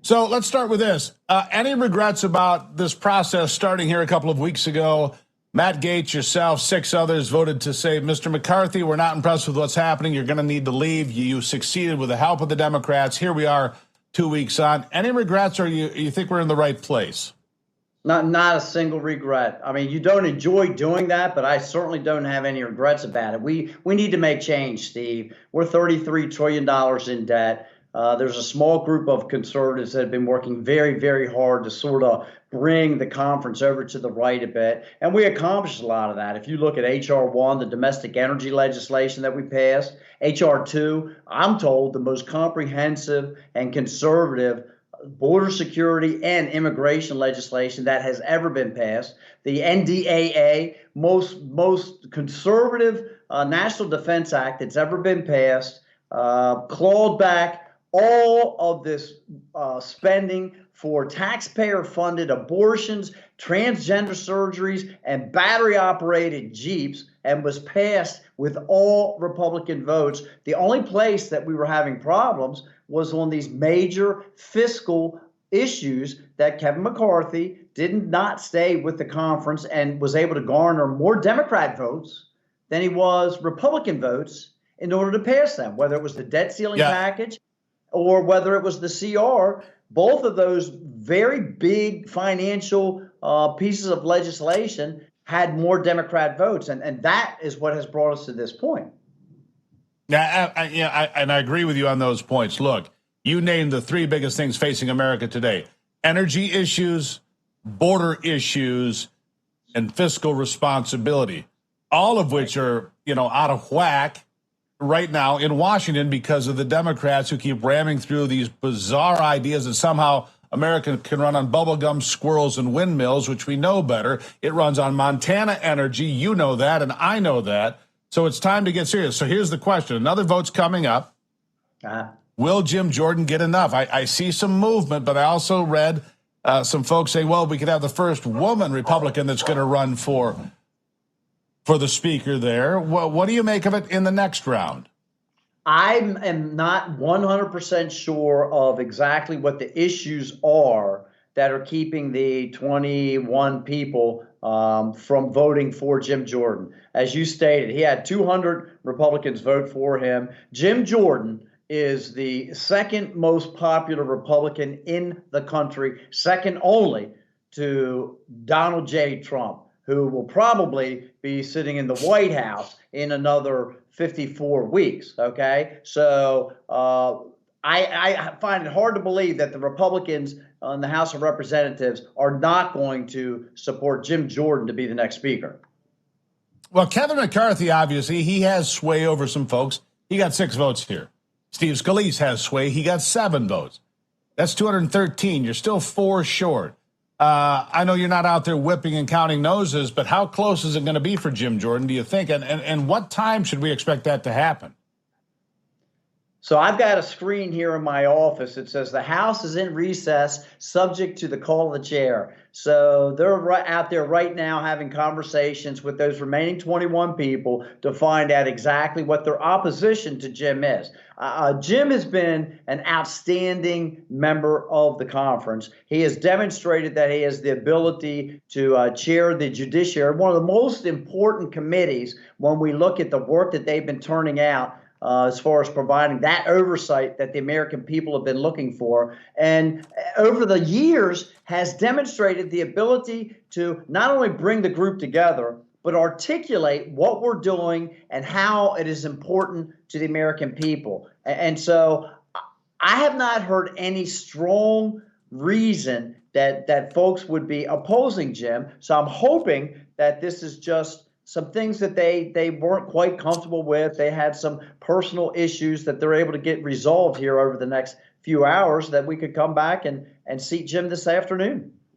So let's start with this. Any regrets about this process starting here a couple of weeks ago? Matt Gaetz, yourself, 6 others voted to say, Mr. McCarthy, we're not impressed with what's happening. You're going to need to leave. You succeeded with the help of the Democrats. Here we are 2 weeks on. Any regrets, or you think we're in the right place? Not a single regret. I mean, you don't enjoy doing that, but I certainly don't have any regrets about it. We need to make change, Steve. We're $33 trillion in debt. There's a small group of conservatives that have been working very, very hard to sort of bring the conference over to the right a bit. And we accomplished a lot of that. If you look at H.R. 1, the domestic energy legislation that we passed, H.R. 2, I'm told the most comprehensive and conservative border security and immigration legislation that has ever been passed. The NDAA, most conservative National Defense Act that's ever been passed, clawed back all of this spending for taxpayer-funded abortions, transgender surgeries, and battery-operated Jeeps, and was passed with all Republican votes. The only place that we were having problems was on these major fiscal issues that Kevin McCarthy did not stay with the conference and was able to garner more Democrat votes than he was Republican votes in order to pass them, whether it was the debt ceiling package or whether it was the CR. Both of those very big financial pieces of legislation had more Democrat votes, and that is what has brought us to this point. Yeah, and I agree with you on those points. Look, you named the 3 biggest things facing America today: energy issues, border issues, and fiscal responsibility, all of which are, out of whack right now in Washington because of the Democrats who keep ramming through these bizarre ideas that somehow America can run on bubblegum, squirrels, and windmills, which we know better. It runs on Montana energy. You know that, and I know that. So it's time to get serious. So here's the question. Another vote's coming up. Will Jim Jordan get enough? I see some movement, but I also read some folks say, well, we could have the first woman Republican that's going to run for the speaker there. What do you make of it in the next round? I am not 100% sure of exactly what the issues are that are keeping the 21 people from voting for Jim Jordan. As you stated, he had 200 Republicans vote for him. Jim Jordan is the second most popular Republican in the country, second only to Donald J. Trump, who will probably be sitting in the White House in another 54 weeks, okay? So I find it hard to believe that the Republicans in the House of Representatives are not going to support Jim Jordan to be the next speaker. Well, Kevin McCarthy, obviously, he has sway over some folks. He got 6 votes here. Steve Scalise has sway. He got 7 votes. That's 213. You're still 4 short. I know you're not out there whipping and counting noses, but how close is it going to be for Jim Jordan, do you think? And what time should we expect that to happen? So I've got a screen here in my office. It says the House is in recess, subject to the call of the chair. So they're out there right now having conversations with those remaining 21 people to find out exactly what their opposition to Jim is. Jim has been an outstanding member of the conference. He has demonstrated that he has the ability to chair the Judiciary, one of the most important committees when we look at the work that they've been turning out as far as providing that oversight that the American people have been looking for. And over the years has demonstrated the ability to not only bring the group together, but articulate what we're doing and how it is important to the American people. And so I have not heard any strong reason that folks would be opposing Jim. So I'm hoping that this is just some things that they weren't quite comfortable with. They had some personal issues that they're able to get resolved here over the next few hours, that we could come back and seat Jim this afternoon.